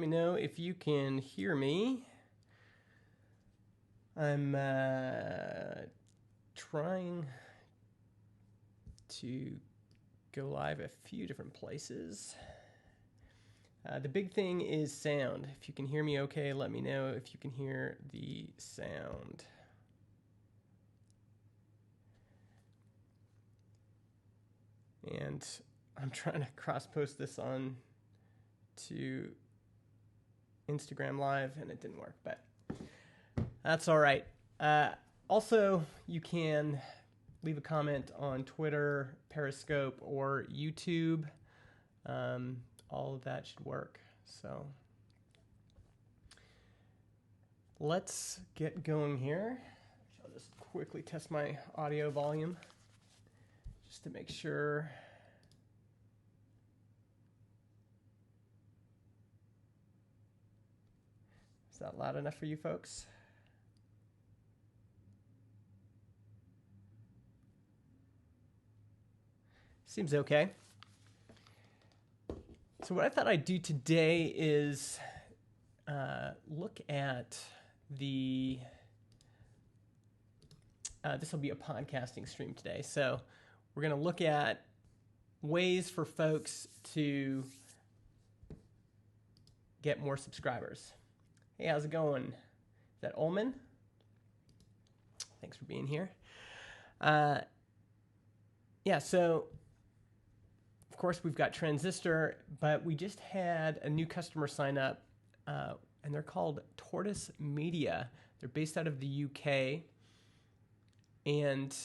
let me know if you can hear me. I'm trying to go live a few different places. The big thing is sound. If you can hear me okay, let me know if you can hear the sound. And I'm trying to cross-post this on to Instagram Live, and it didn't work, but that's all right. Also, you can leave a comment on Twitter, Periscope, or YouTube. All of that should work. So let's get going here. I'll just quickly test my audio volume just to make sure. Is that loud enough for you folks? Seems okay. So what I thought I'd do today is look at the, this will be a podcasting stream today. So we're going to look at ways for folks to get more subscribers. Hey, how's it going? Is that Ullman? Thanks for being here. Yeah, so of course we've got Transistor, but we just had a new customer sign up, and they're called Tortoise Media. They're based out of the UK, and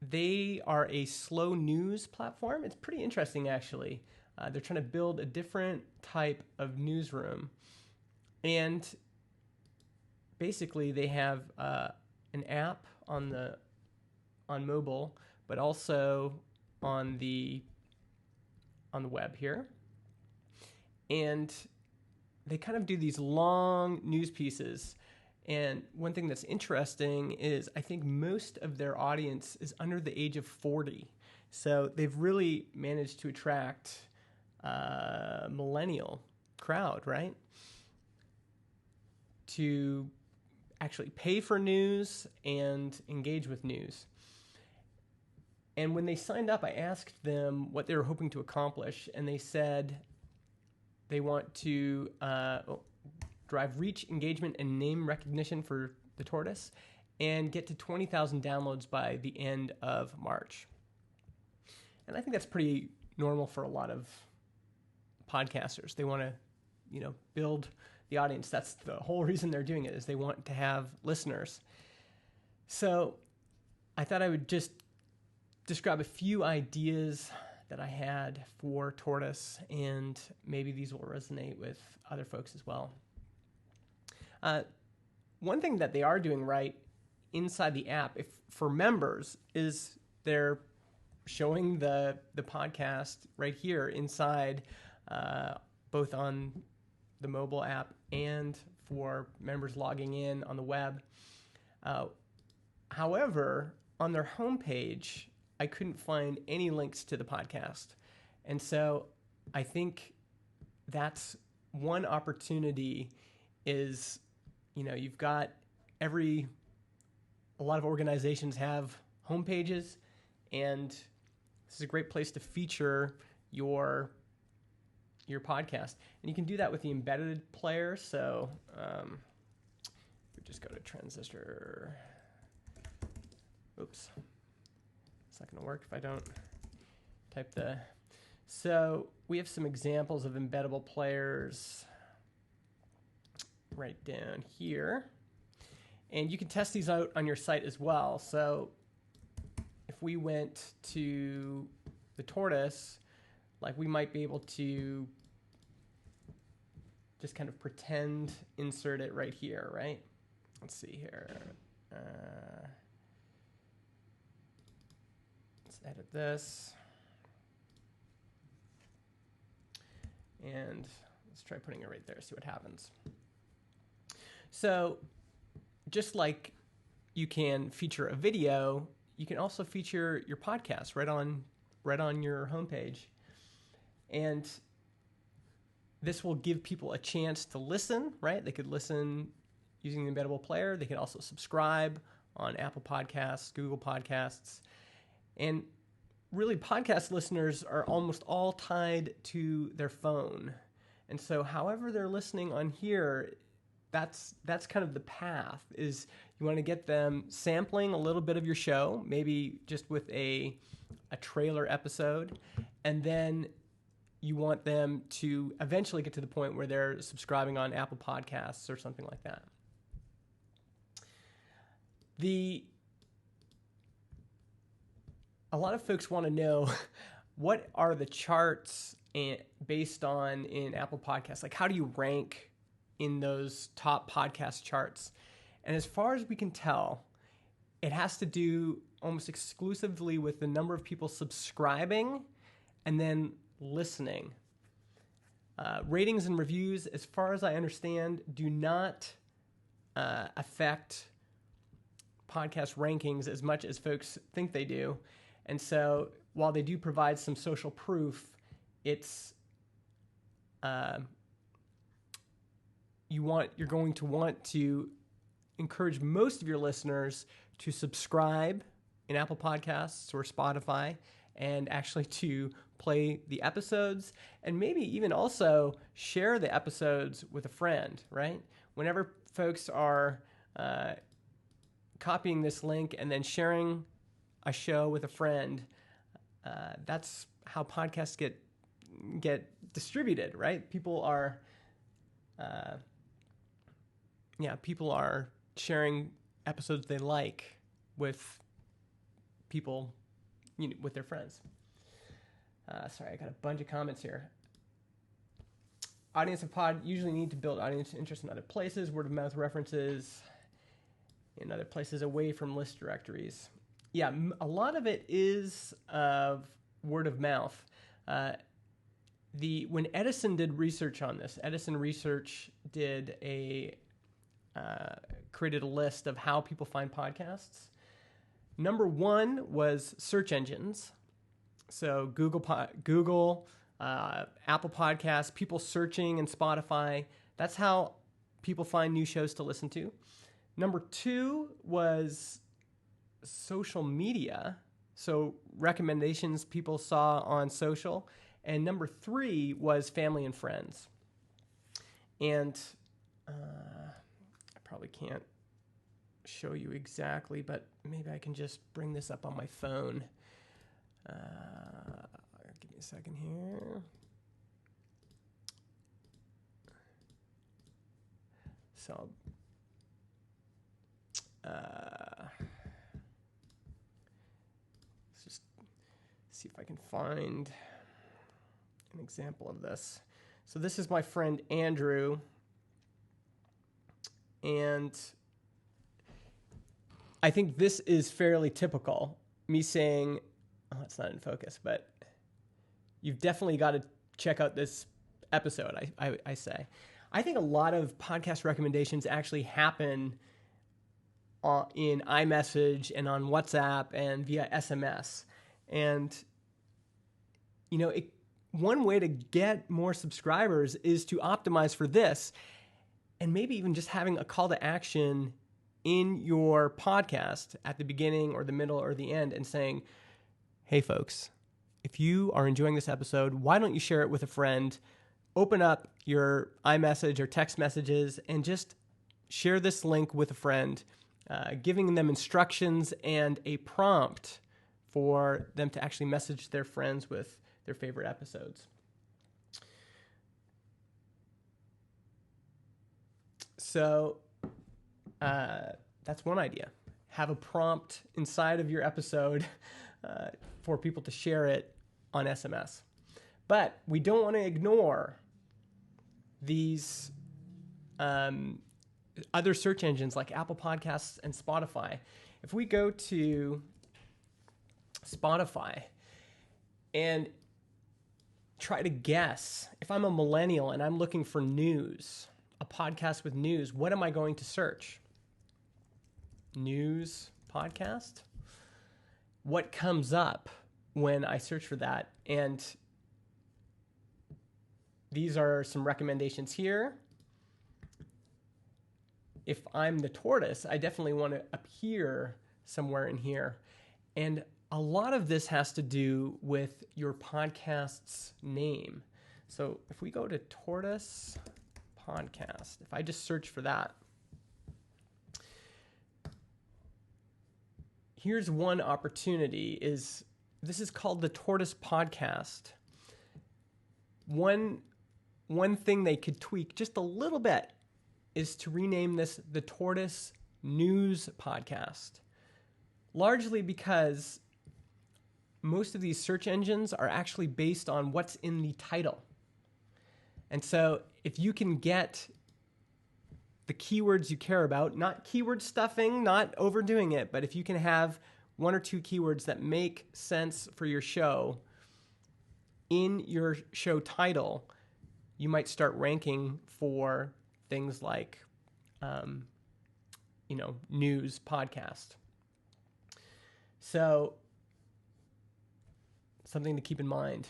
they are a slow news platform. It's pretty interesting, actually. They're trying to build a different type of newsroom, and basically they have an app on mobile, but also on the web here. And they kind of do these long news pieces. And one thing that's interesting is I think most of their audience is under the age of 40. So they've really managed to attract a millennial crowd, right? To actually pay for news and engage with news. And when they signed up, I asked them what they were hoping to accomplish, and they said they want to drive reach, engagement, and name recognition for the Tortoise, and get to 20,000 downloads by the end of March. And I think that's pretty normal for a lot of podcasters. They want to, build the audience. That's the whole reason they're doing it, is they want to have listeners. So I thought I would just describe a few ideas that I had for Tortoise, and maybe these will resonate with other folks as well. One thing that they are doing right inside the app, if for members, is they're showing the podcast right here inside, both on the mobile app and for members logging in on the web. However, on their homepage, I couldn't find any links to the podcast. And so I think that's one opportunity is, you've got a lot of organizations have homepages, and this is a great place to feature your podcast. And you can do that with the embedded player. So we just go to Transistor. Oops. It's not going to work if I don't type the... So we have some examples of embeddable players right down here. And you can test these out on your site as well. So if we went to the Tortoise, we might be able to just kind of pretend insert it right here, right? Let's see here. Let's edit this. And let's try putting it right there, see what happens. So just like you can feature a video, you can also feature your podcast right on your homepage. And This will give people a chance to listen, right? They could listen using the embeddable player. They could also subscribe on Apple Podcasts, Google Podcasts. And really, podcast listeners are almost all tied to their phone. And so however they're listening on here, that's kind of the path, is you want to get them sampling a little bit of your show, maybe just with a trailer episode, and then you want them to eventually get to the point where they're subscribing on Apple Podcasts or something like that. A lot of folks want to know, what are the charts based on in Apple Podcasts? Like, how do you rank in those top podcast charts? And as far as we can tell, it has to do almost exclusively with the number of people subscribing and then listening. Ratings and reviews, as far as I understand, do not affect podcast rankings as much as folks think they do. And so while they do provide some social proof, it's you're going to want to encourage most of your listeners to subscribe in Apple Podcasts or Spotify, and actually to play the episodes, and maybe even also share the episodes with a friend, right? Whenever folks are copying this link and then sharing a show with a friend, that's how podcasts get distributed, right? People are sharing episodes they like with people, with their friends. Sorry, I got a bunch of comments here. Audience of pod usually need to build audience interest in other places, word of mouth references in other places away from list directories. Yeah, a lot of it is word of mouth. When Edison did research on this, Edison Research did created a list of how people find podcasts. Number one was search engines. So Google, Apple Podcasts, people searching, and Spotify. That's how people find new shows to listen to. Number two was social media. So recommendations people saw on social. And number three was family and friends. And I probably can't show you exactly, but maybe I can just bring this up on my phone. Give me a second here. So, let's just see if I can find an example of this. So this is my friend Andrew, and I think this is fairly typical. Me saying, oh, it's not in focus, but you've definitely got to check out this episode, I say. I think a lot of podcast recommendations actually happen in iMessage and on WhatsApp and via SMS. And, one way to get more subscribers is to optimize for this, and maybe even just having a call to action in your podcast at the beginning or the middle or the end, and saying, hey folks, if you are enjoying this episode, why don't you share it with a friend? Open up your iMessage or text messages and just share this link with a friend, giving them instructions and a prompt for them to actually message their friends with their favorite episodes. So that's one idea. Have a prompt inside of your episode for people to share it on SMS. But we don't want to ignore these other search engines like Apple Podcasts and Spotify. If we go to Spotify and try to guess, if I'm a millennial and I'm looking for news, a podcast with news, what am I going to search? News podcast? What comes up when I search for that? And these are some recommendations here. If I'm the tortoise, I definitely want to appear somewhere in here. And a lot of this has to do with your podcast's name. So if we go to Tortoise Podcast, if I just search for that, here's one opportunity. This is called the Tortoise Podcast. One thing they could tweak just a little bit is to rename this the Tortoise News Podcast. Largely because most of these search engines are actually based on what's in the title. And so if you can get the keywords you care about, not keyword stuffing, not overdoing it, but if you can have one or two keywords that make sense for your show in your show title, you might start ranking for things like, news podcast. So something to keep in mind.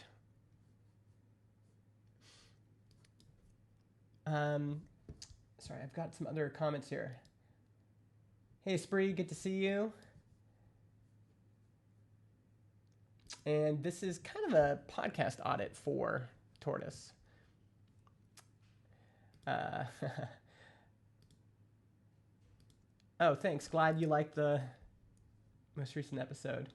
Sorry, I've got some other comments here. Hey, Spree, good to see you. And this is kind of a podcast audit for Tortoise. Oh, thanks. Glad you liked the most recent episode.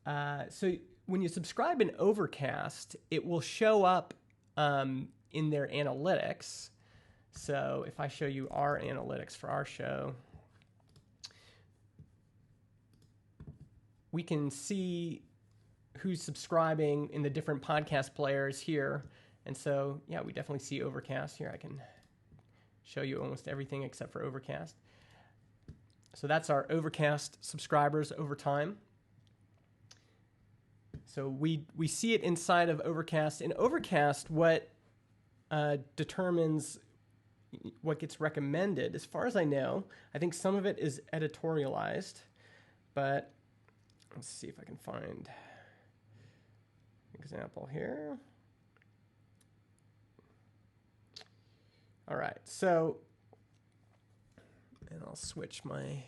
So when you subscribe in Overcast, it will show up in their analytics. So if I show you our analytics for our show, we can see who's subscribing in the different podcast players here. And so, yeah, we definitely see Overcast here. I can show you almost everything except for Overcast. So that's our Overcast subscribers over time. So we see it inside of Overcast. In Overcast, what determines what gets recommended, as far as I know, I think some of it is editorialized, but let's see if I can find an example here. All right, so, and I'll switch my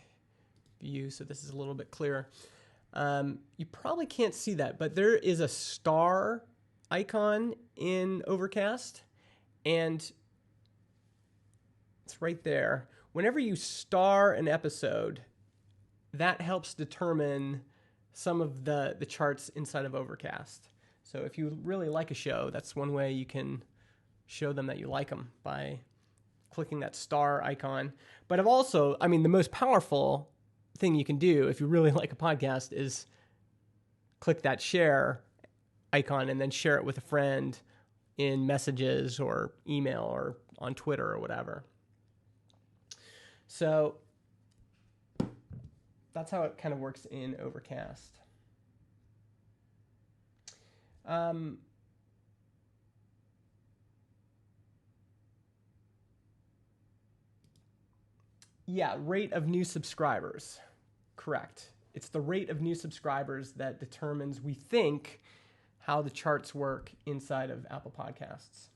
view so this is a little bit clearer. You probably can't see that, but there is a star icon in Overcast, and it's right there. Whenever you star an episode, that helps determine some of the charts inside of Overcast. So if you really like a show, that's one way you can show them that you like them, by clicking that star icon. But the most powerful thing you can do if you really like a podcast is click that share icon and then share it with a friend in messages or email or on Twitter or whatever. So that's how it kind of works in Overcast. Yeah, rate of new subscribers. Correct. It's the rate of new subscribers that determines, we think, how the charts work inside of Apple Podcasts.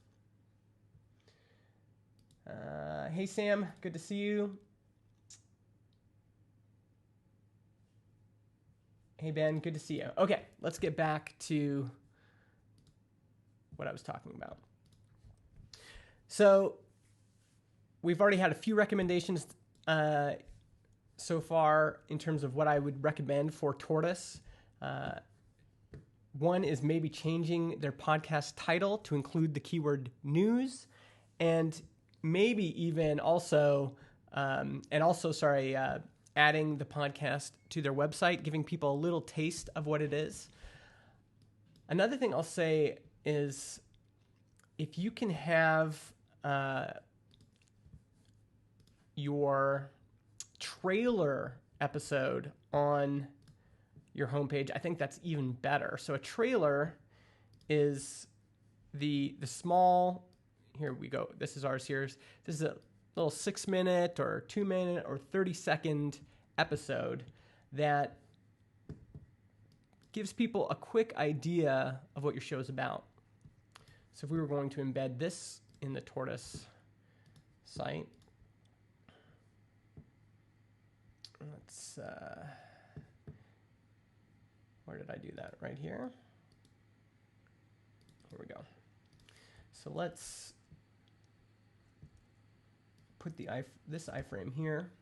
Hey, Sam. Good to see you. Hey, Ben. Good to see you. Okay, let's get back to what I was talking about. So we've already had a few recommendations so far in terms of what I would recommend for Tortoise. One is maybe changing their podcast title to include the keyword news, and maybe even adding the podcast to their website, giving people a little taste of what it is. Another thing I'll say is, if you can have your trailer episode on your homepage, I think that's even better. So a trailer is the small, here we go, this is ours here. This is a little 6-minute or 2-minute or 30-second episode that gives people a quick idea of what your show is about. So if we were going to embed this in the Tortoise site, let's, where did I do that? Right here. Here we go. So let's put this iframe here.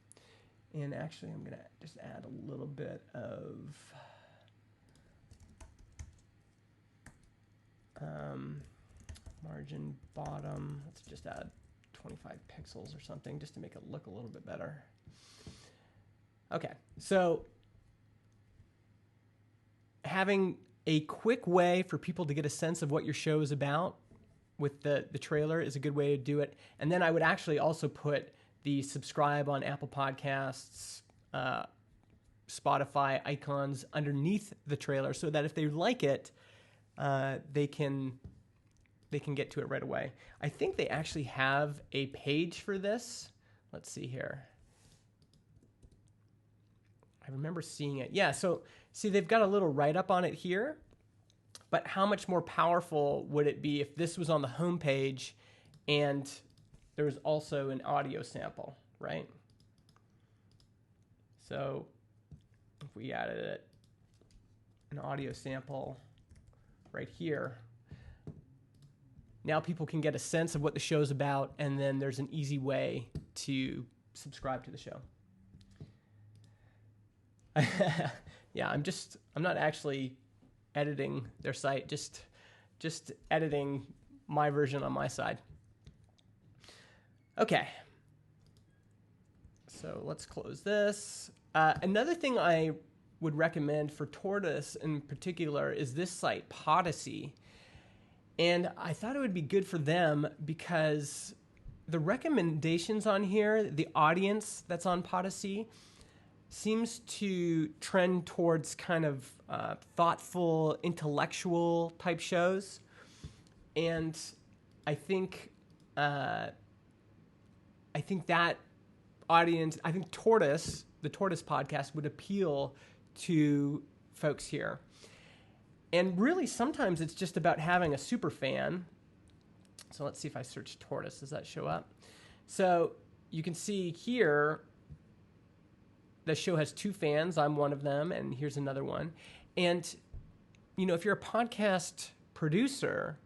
And actually, I'm going to just add a little bit of margin bottom. Let's just add 25 pixels or something just to make it look a little bit better. Okay, so having a quick way for people to get a sense of what your show is about with the trailer is a good way to do it. And then I would actually also put the subscribe on Apple Podcasts, Spotify icons underneath the trailer so that if they like it, they can get to it right away. I think they actually have a page for this. Let's see here. I remember seeing it. Yeah, so see, they've got a little write-up on it here, but how much more powerful would it be if this was on the home page and there was also an audio sample, right? So if we added an audio sample right here, now people can get a sense of what the show's about, and then there's an easy way to subscribe to the show. Yeah, I'm not actually editing their site, just editing my version on my side. Okay. So let's close this. Another thing I would recommend for Tortoise in particular is this site, Podacy. And I thought it would be good for them because the recommendations on here, the audience that's on Podacy, seems to trend towards kind of thoughtful, intellectual type shows. And I think that audience, I think Tortoise, the Tortoise podcast, would appeal to folks here. And really, sometimes it's just about having a super fan. So let's see if I search Tortoise. Does that show up? So you can see here, the show has 2 fans. I'm one of them, and here's another one. And, you know, if you're a podcast producer,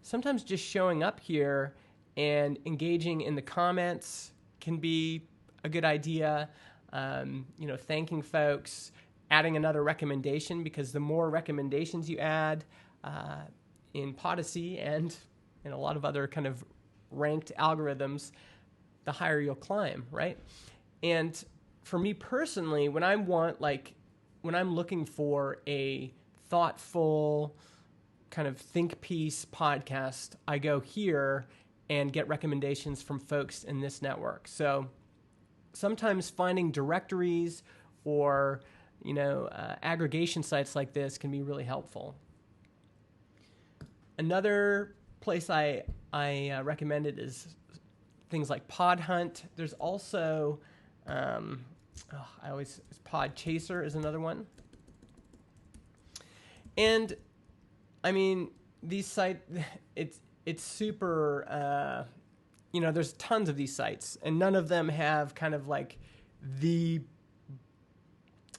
sometimes just showing up here and engaging in the comments can be a good idea. You know, thanking folks, adding another recommendation, because the more recommendations you add in Podacy and in a lot of other kind of ranked algorithms, the higher you'll climb, right? And for me personally, when I'm looking for a thoughtful kind of think piece podcast, I go here and get recommendations from folks in this network. So sometimes finding directories or, you know, aggregation sites like this can be really helpful. Another place I recommended is things like Pod Hunt. There's also Pod Chaser is another one. And I mean, these sites, it's super, you know, there's tons of these sites, and none of them have kind of like the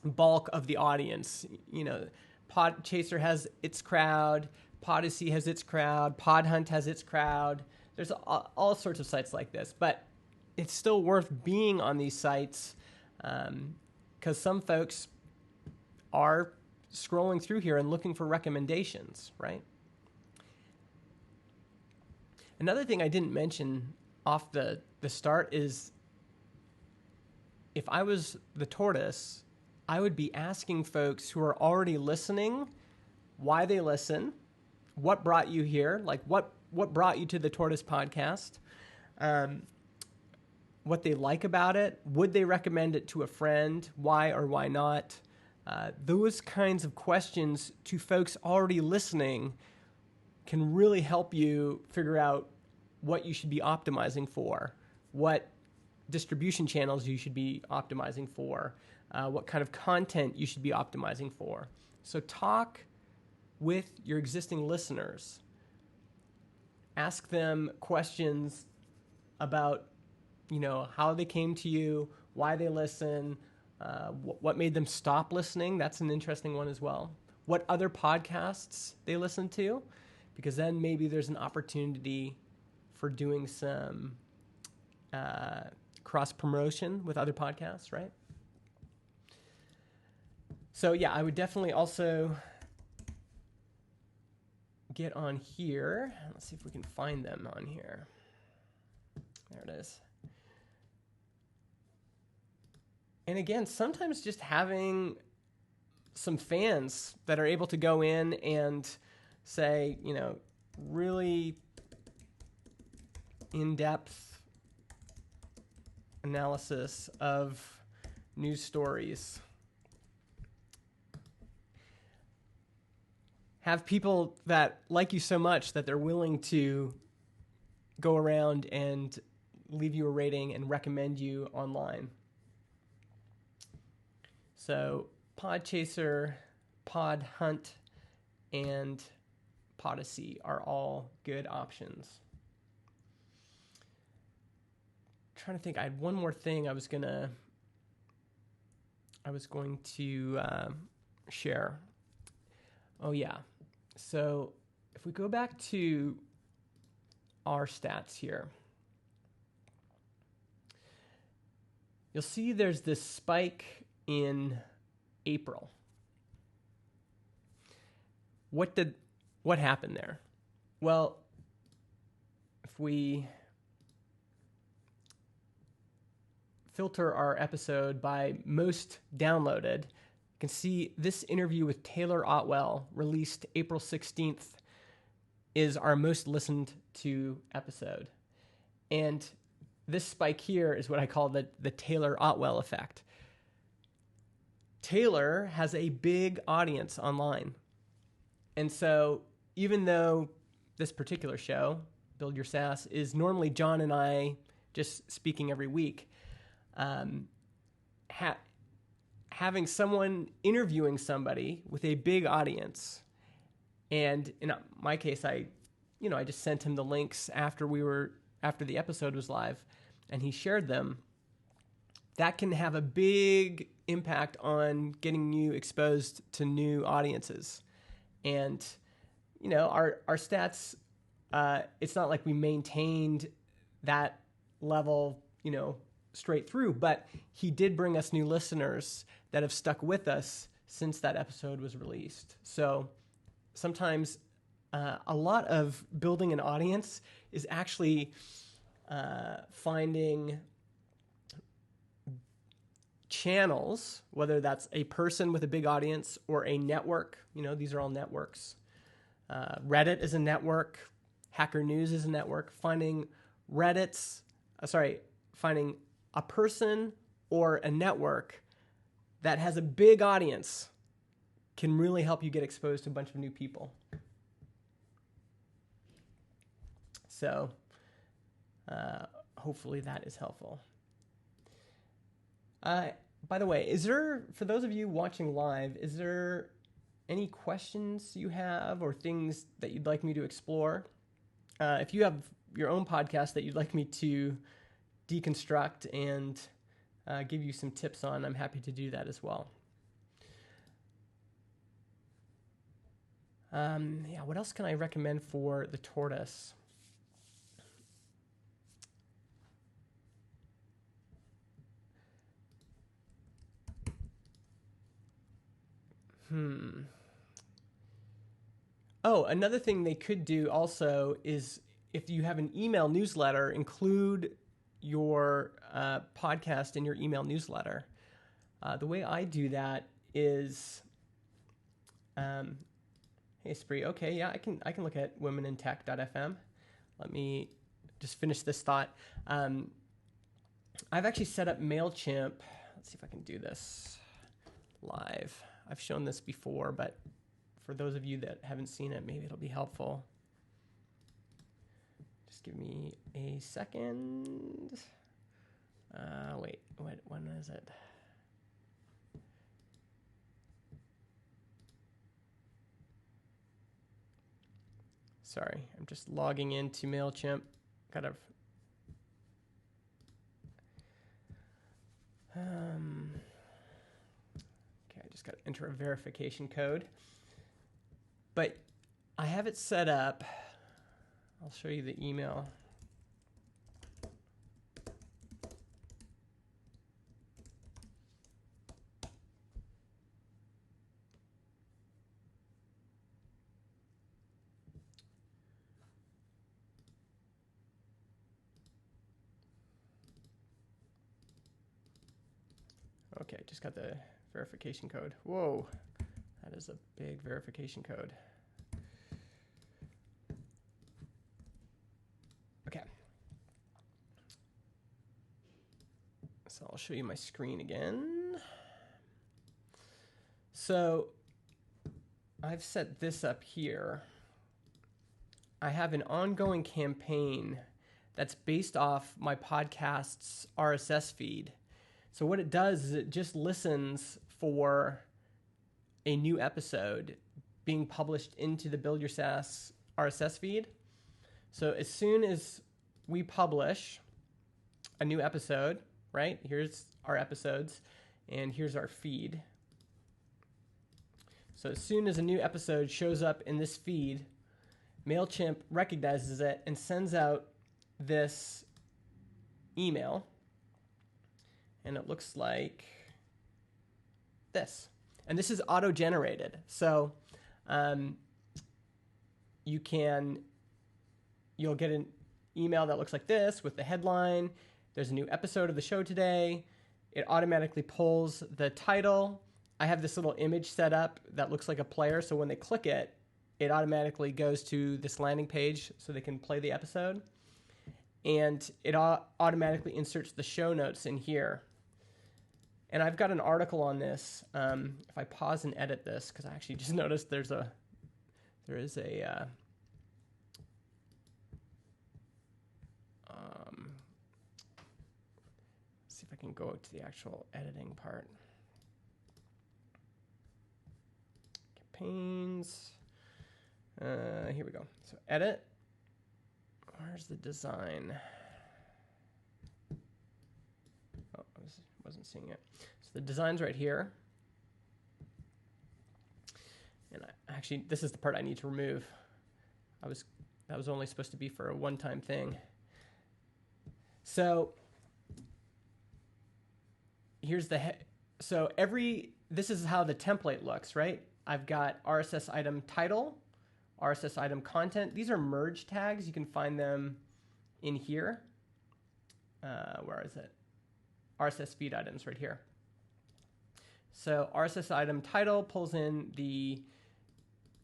bulk of the audience. You know, Pod Chaser has its crowd, Podacy has its crowd, Pod Hunt has its crowd. There's all sorts of sites like this, but it's still worth being on these sites because some folks are scrolling through here and looking for recommendations, right? Another thing I didn't mention off the start is if I was the Tortoise, I would be asking folks who are already listening why they listen, what brought you here, like what brought you to the Tortoise podcast, what they like about it, would they recommend it to a friend, why or why not. Those kinds of questions to folks already listening can really help you figure out what you should be optimizing for, what distribution channels you should be optimizing for, what kind of content you should be optimizing for. So talk with your existing listeners. ask them questions about, how they came to you, why they listen, what made them stop listening. That's an interesting one as well. What other podcasts they listen to, because then maybe there's an opportunity for doing some cross promotion with other podcasts, right? So yeah, I would definitely also get on here. Let's see if we can find them on here. There it is. And again, sometimes just having some fans that are able to go in and say, really in-depth analysis of news stories. Have people that like you so much that they're willing to go around and leave you a rating and recommend you online. So Podchaser, Podhunt, and Podacy are all good options. I'm trying to think, I had one more thing I was going to share. Oh yeah. So if we go back to our stats here, you'll see there's this spike in April. What happened there? Well, if we filter our episode by most downloaded, you can see this interview with Taylor Otwell, released April 16th, is our most listened to episode. And this spike here is what I call the Taylor Otwell effect. Taylor has a big audience online. And so even though this particular show, Build Your SaaS, is normally John and I just speaking every week, having someone interviewing somebody with a big audience, and in my case, I just sent him the links after the episode was live, and he shared them. That can have a big impact on getting you exposed to new audiences. And, our stats, it's not like we maintained that level, straight through, but he did bring us new listeners that have stuck with us since that episode was released. So sometimes a lot of building an audience is actually finding channels, whether that's a person with a big audience or a network. These are all networks. Reddit is a network. Hacker News is a network. Finding a person or a network that has a big audience can really help you get exposed to a bunch of new people. So hopefully that is helpful. By the way, for those of you watching live, is there any questions you have or things that you'd like me to explore? If you have your own podcast that you'd like me to deconstruct and give you some tips on, I'm happy to do that as well. What else can I recommend for the tortoise? Oh, another thing they could do also is, if you have an email newsletter, include your podcast in your email newsletter. The way I do that is, hey Spree, okay, yeah, I can look at womenintech.fm. Let me just finish this thought. I've actually set up MailChimp. Let's see if I can do this live. I've shown this before, but for those of you that haven't seen it, maybe it'll be helpful. Just give me a second. Wait, when is it? Sorry, I'm just logging into MailChimp. Okay, I just got to enter a verification code. But I have it set up. I'll show you the email. Okay, just got the verification code. Whoa, that is a big verification code. Okay. So I'll show you my screen again. So I've set this up here. I have an ongoing campaign that's based off my podcast's RSS feed. So what it does is it just listens for a new episode being published into the Build Your SaaS RSS feed. So as soon as we publish a new episode, right? Here's our episodes, and here's our feed. So as soon as a new episode shows up in this feed, MailChimp recognizes it and sends out this email. And it looks like this. And this is auto-generated. So you'll get an email that looks like this with the headline. There's a new episode of the show today. It automatically pulls the title. I have this little image set up that looks like a player. So when they click it, it automatically goes to this landing page so they can play the episode. And it automatically inserts the show notes in here. And I've got an article on this. If I pause and edit this, because I actually just noticed there is a see if I can go to the actual editing part. Campaigns. Here we go. So edit. Where's the design? Oh, I wasn't seeing it. So the design's right here. And actually, this is the part I need to remove. That was only supposed to be for a one-time thing. So here's this is how the template looks, right? I've got RSS item title, RSS item content. These are merge tags. You can find them in here. Where is it? RSS feed items right here. So RSS item title pulls in the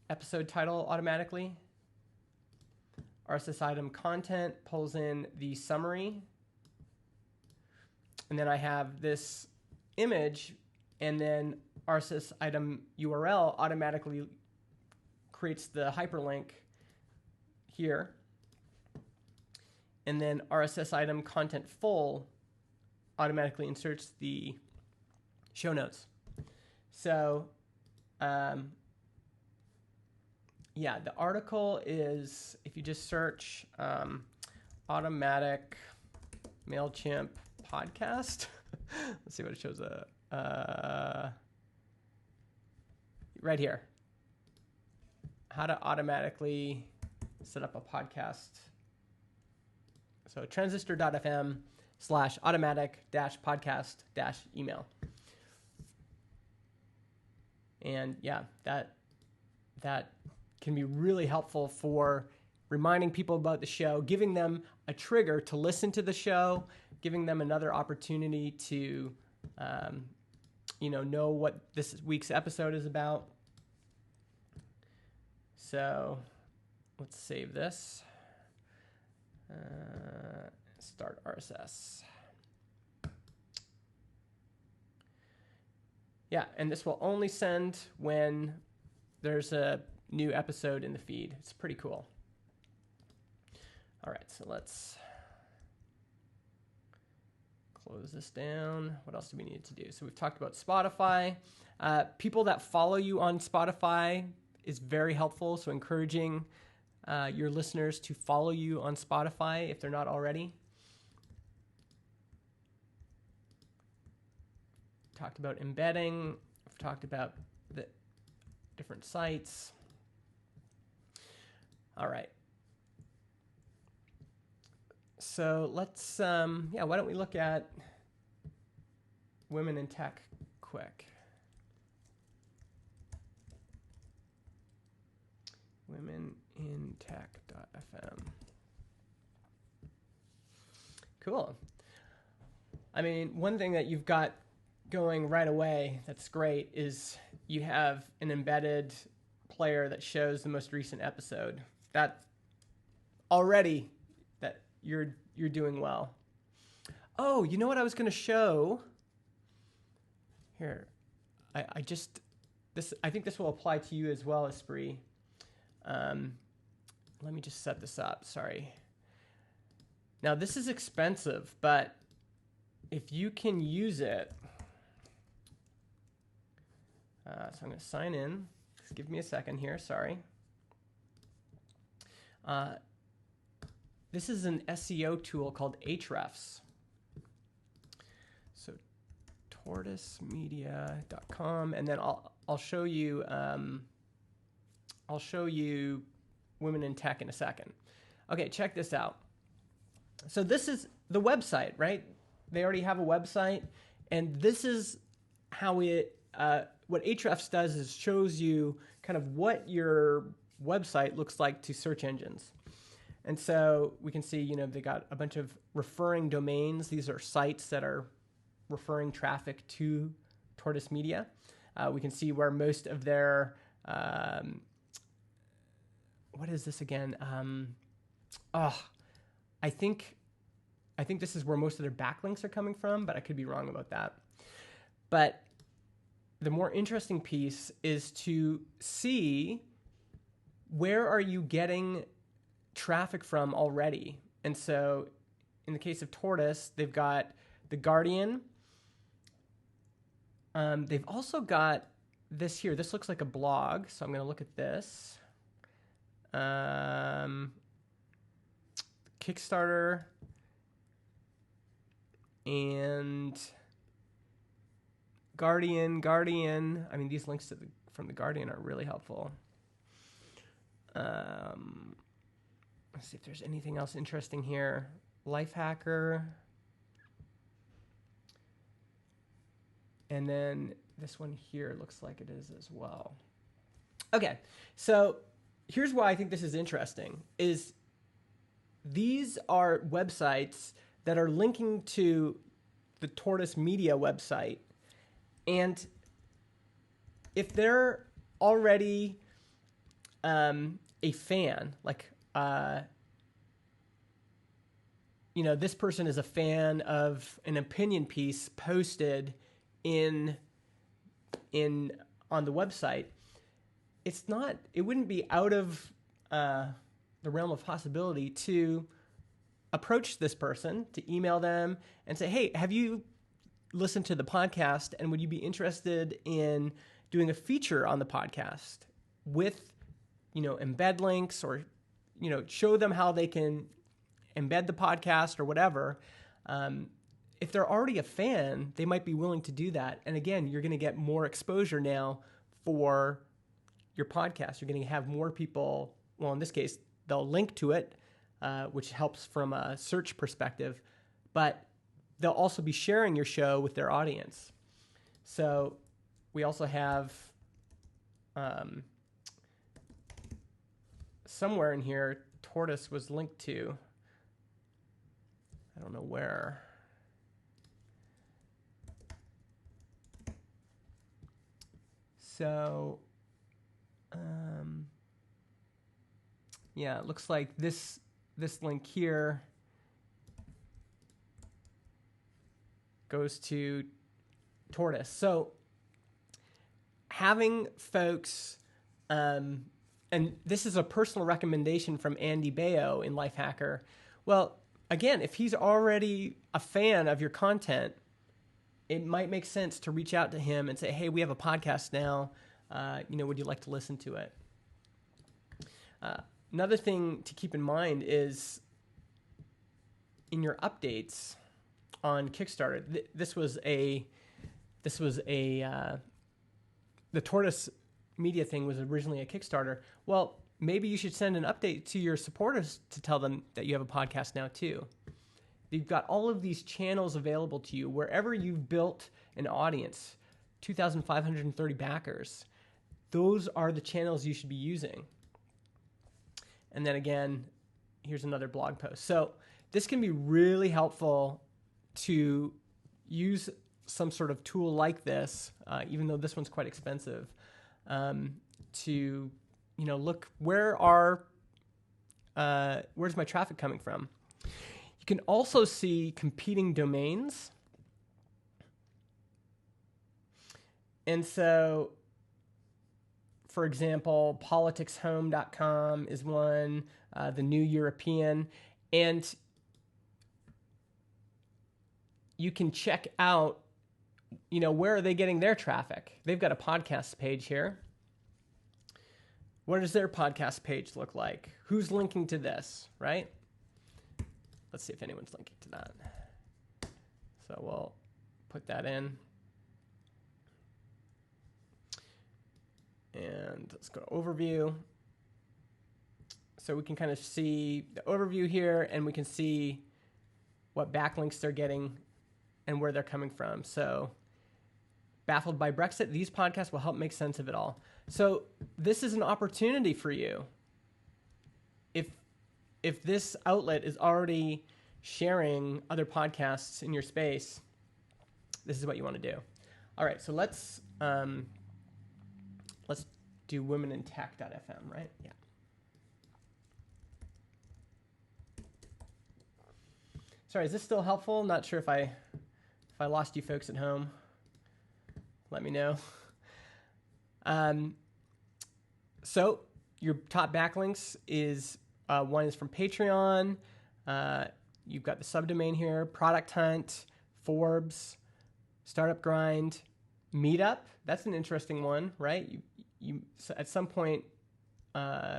episode title automatically. RSS item content pulls in the summary. And then I have this image, and then RSS item URL automatically creates the hyperlink here. And then RSS item content full automatically inserts the show notes. So, yeah, the article is, if you just search automatic MailChimp podcast, let's see what it shows up. Right here. How to automatically set up a podcast. So transistor.fm/automatic-podcast-email. And yeah, that can be really helpful for reminding people about the show, giving them a trigger to listen to the show, giving them another opportunity to know what this week's episode is about. So let's save this. Start RSS. Yeah, and this will only send when there's a new episode in the feed. It's pretty cool. All right, so let's close this down. What else do we need to do? So we've talked about Spotify. People that follow you on Spotify is very helpful. So encouraging your listeners to follow you on Spotify if they're not already. Talked about embedding. We've talked about the different sites. All right. So let's, why don't we look at women in tech quick. Womenintech.fm. Cool. I mean, one thing that you've got going right away that's great is you have an embedded player that shows the most recent episode. That already that you're doing well. Oh, you know what I was going to show? Here. I think this will apply to you as well, Esprit. Let me just set this up. Sorry. Now, this is expensive, but if you can use it, so I'm going to sign in. Just give me a second here. Sorry. This is an SEO tool called Ahrefs. So tortoisemedia.com, and then I'll show you Women in Tech in a second. Okay, check this out. So this is the website, right? They already have a website, and this is how what Ahrefs does is shows you kind of what your website looks like to search engines. And so we can see, they got a bunch of referring domains. These are sites that are referring traffic to Tortoise Media. We can see where most of their, what is this again? I think this is where most of their backlinks are coming from, but I could be wrong about that. But the more interesting piece is to see where are you getting traffic from already. And so in the case of Tortoise, they've got The Guardian. They've also got this here. This looks like a blog, so I'm going to look at this. Kickstarter and Guardian. I mean, these links from The Guardian are really helpful. Let's see if there's anything else interesting here. Lifehacker. And then this one here looks like it is as well. Okay, so here's why I think this is interesting, is these are websites that are linking to the Tortoise Media website. And if they're already a fan, like, this person is a fan of an opinion piece posted on the website, it wouldn't be out of the realm of possibility to approach this person, to email them and say, hey, have you listened to the podcast, and would you be interested in doing a feature on the podcast with, embed links, or, show them how they can embed the podcast or whatever. If they're already a fan, they might be willing to do that. And again, you're going to get more exposure now for your podcast. You're going to have more people, well, in this case, they'll link to it, which helps from a search perspective, but they'll also be sharing your show with their audience. So we also have somewhere in here, Tortoise was linked to. I don't know where. So, it looks like this link here goes to Tortoise. So having folks, and this is a personal recommendation from Andy Bayo in Lifehacker. Well, again, if he's already a fan of your content, it might make sense to reach out to him and say, hey, we have a podcast now. Would you like to listen to it? another thing to keep in mind is in your updates on Kickstarter, this was a the Tortoise Media thing was originally a Kickstarter. Well, maybe you should send an update to your supporters to tell them that you have a podcast now too. You've got all of these channels available to you wherever you've built an audience, 2,530 backers. Those are the channels you should be using. And then again, here's another blog post. So this can be really helpful to use some sort of tool like this, even though this one's quite expensive, to look where's my traffic coming from. You can also see competing domains. And so, for example, politicshome.com is one, the New European, and you can check out, where are they getting their traffic? They've got a podcast page here. What does their podcast page look like? Who's linking to this, right? Let's see if anyone's linking to that. So we'll put that in. And let's go to overview. So we can kind of see the overview here, and we can see what backlinks they're getting and where they're coming from. So baffled by Brexit, these podcasts will help make sense of it all. So this is an opportunity for you. If this outlet is already sharing other podcasts in your space, this is what you want to do. All right, so let's do womenintech.fm, right? Yeah. Sorry, is this still helpful? Not sure if I lost you folks at home. Let me know. So your top backlinks is one is from Patreon. You've got the subdomain here, Product Hunt, Forbes, Startup Grind, Meetup. That's an interesting one, right? You so at some point,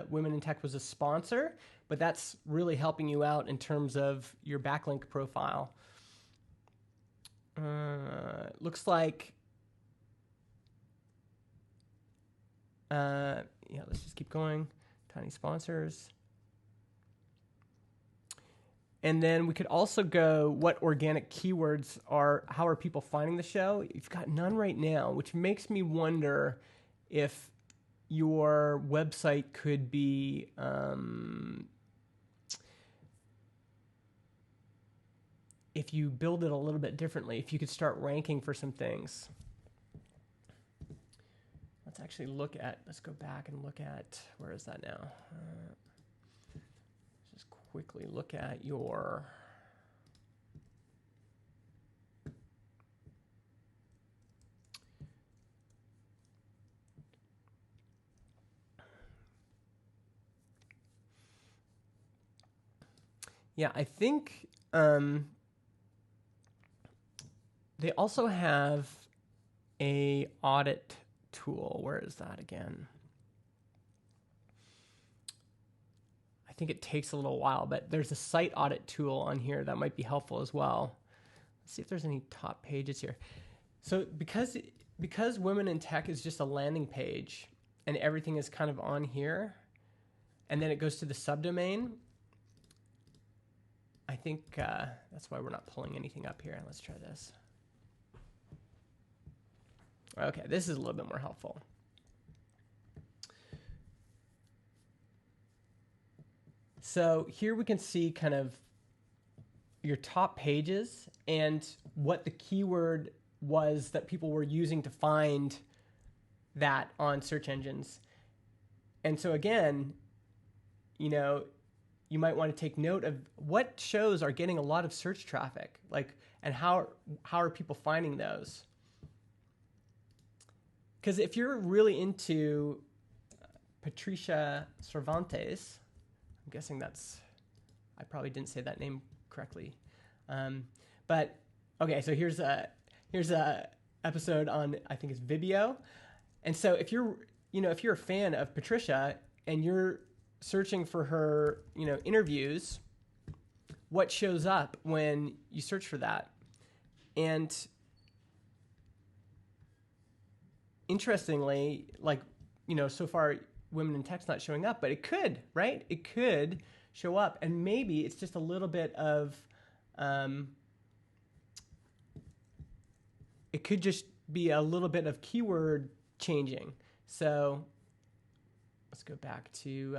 Women in Tech was a sponsor, but that's really helping you out in terms of your backlink profile. Looks like, let's just keep going. Tiny sponsors. And then we could also go, what organic keywords how are people finding the show? You've got none right now, which makes me wonder if your website could be, if you build it a little bit differently, if you could start ranking for some things. Let's go back and look at, where is that now? Just quickly look at your, I think they also have a audit tool. Where is that again? I think it takes a little while, but there's a site audit tool on here that might be helpful as well. Let's see if there's any top pages here. So because Women in Tech is just a landing page and everything is kind of on here, and then it goes to the subdomain, I think that's why we're not pulling anything up here. Let's try this. Okay, this is a little bit more helpful. So here we can see kind of your top pages and what the keyword was that people were using to find that on search engines. And so again, you might want to take note of what shows are getting a lot of search traffic, and how are people finding those? Because if you're really into Patricia Cervantes, I'm guessing I probably didn't say that name correctly. But okay, so here's a episode on, I think it's Vibio. And so if you're a fan of Patricia and you're searching for her, interviews, what shows up when you search for that. And interestingly, so far women in tech's not showing up, but it could, right? It could show up, and maybe it's just a little bit of, it could just be a little bit of keyword changing. So let's go back to,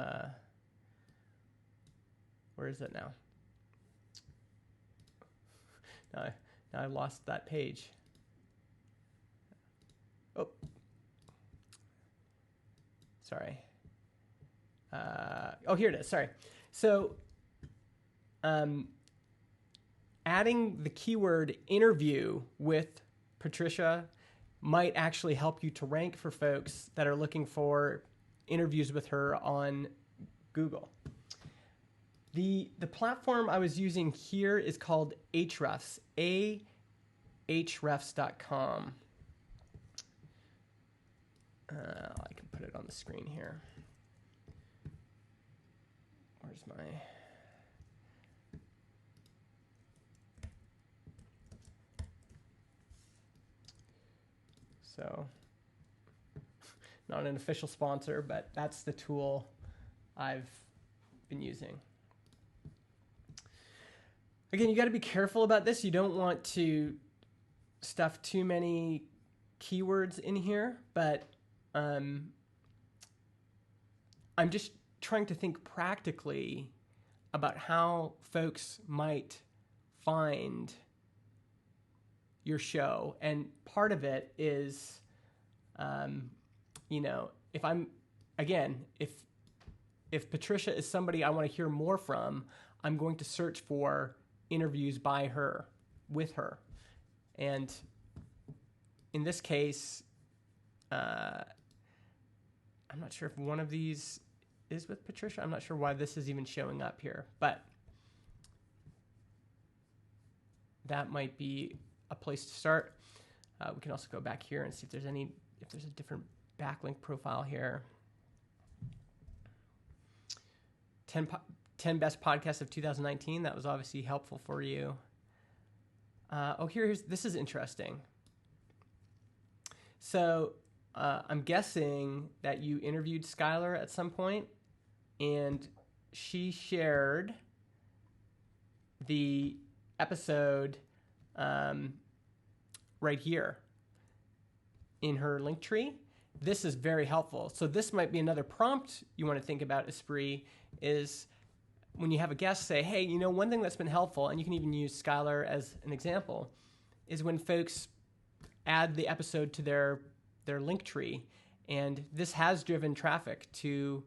where is it now? Now I lost that page. Oh, sorry. Here it is. Sorry. So, adding the keyword interview with Patricia might actually help you to rank for folks that are looking for interviews with her on Google. The platform I was using here is called Ahrefs, ahrefs.com. I can put it on the screen here. Where's my... So, not an official sponsor, but that's the tool I've been using. Again, you got to be careful about this. You don't want to stuff too many keywords in here, but I'm just trying to think practically about how folks might find your show. And part of it is, if Patricia is somebody I want to hear more from, I'm going to search for interviews by her, with her. And in this case, I'm not sure if one of these is with Patricia. I'm not sure why this is even showing up here, but that might be a place to start. We can also go back here and see if there's a different backlink profile here. 10 best podcasts of 2019. That was obviously helpful for you. This is interesting. So I'm guessing that you interviewed Skylar at some point, and she shared the episode right here in her link tree. This is very helpful. So this might be another prompt you want to think about, Esprit, is when you have a guest say, hey, one thing that's been helpful, and you can even use Skylar as an example, is when folks add the episode to their link tree, and this has driven traffic to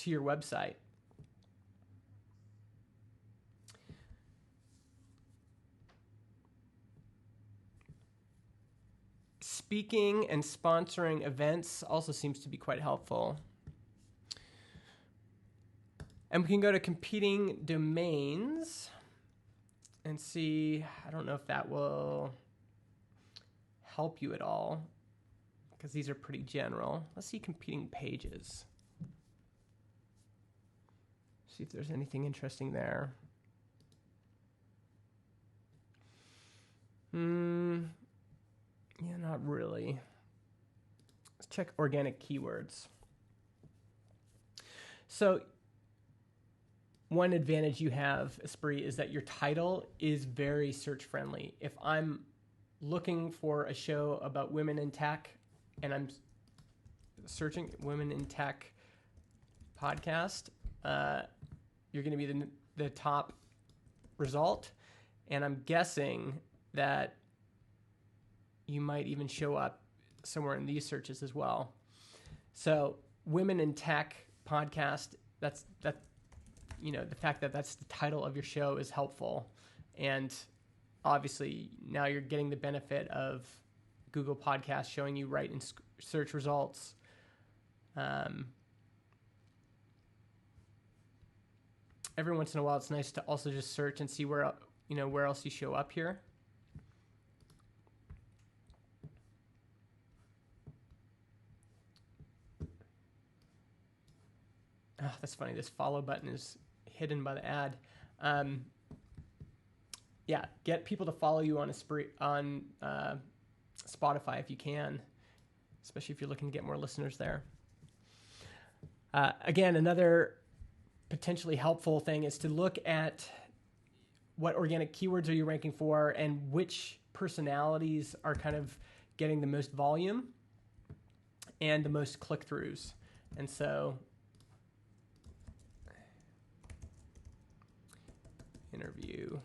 your website. Speaking and sponsoring events also seems to be quite helpful. And we can go to competing domains and see, I don't know if that will help you at all, because these are pretty general. Let's see competing pages. See if there's anything interesting there. Yeah, not really. Let's check organic keywords. So one advantage you have, Esprit, is that your title is very search friendly. If I'm looking for a show about women in tech and I'm searching women in tech podcast, you're going to be the top result. And I'm guessing that you might even show up somewhere in these searches as well. So women in tech podcast, the fact that that's the title of your show is helpful. And obviously now you're getting the benefit of Google Podcasts showing you right in search results. Every once in a while, it's nice to also just search and see where else you show up here. Oh, that's funny. This follow button is hidden by the ad. Yeah, get people to follow you on Spotify if you can, especially if you're looking to get more listeners there. Again, another potentially helpful thing is to look at what organic keywords are you ranking for and which personalities are kind of getting the most volume and the most click-throughs. And so interview.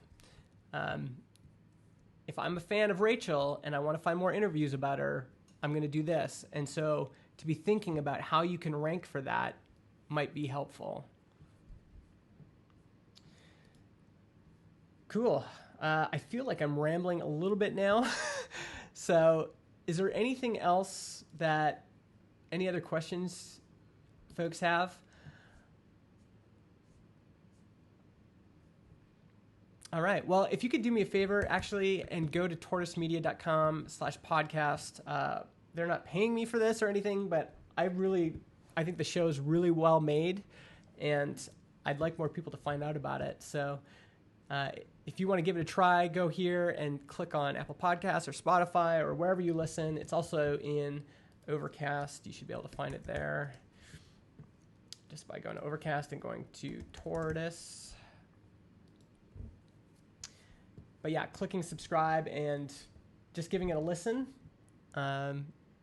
If I'm a fan of Rachel and I want to find more interviews about her, I'm going to do this. And so to be thinking about how you can rank for that might be helpful. Cool. I feel like I'm rambling a little bit now. So is there anything else any other questions folks have? All right. Well, if you could do me a favor, actually, and go to tortoisemedia.com/podcast. They're not paying me for this or anything, but I think the show is really well made, and I'd like more people to find out about it. So if you want to give it a try, go here and click on Apple Podcasts or Spotify or wherever you listen. It's also in Overcast. You should be able to find it there just by going to Overcast and going to Tortoise. But yeah, clicking subscribe and just giving it a listen,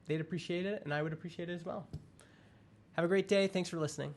they'd appreciate it, and I would appreciate it as well. Have a great day. Thanks for listening.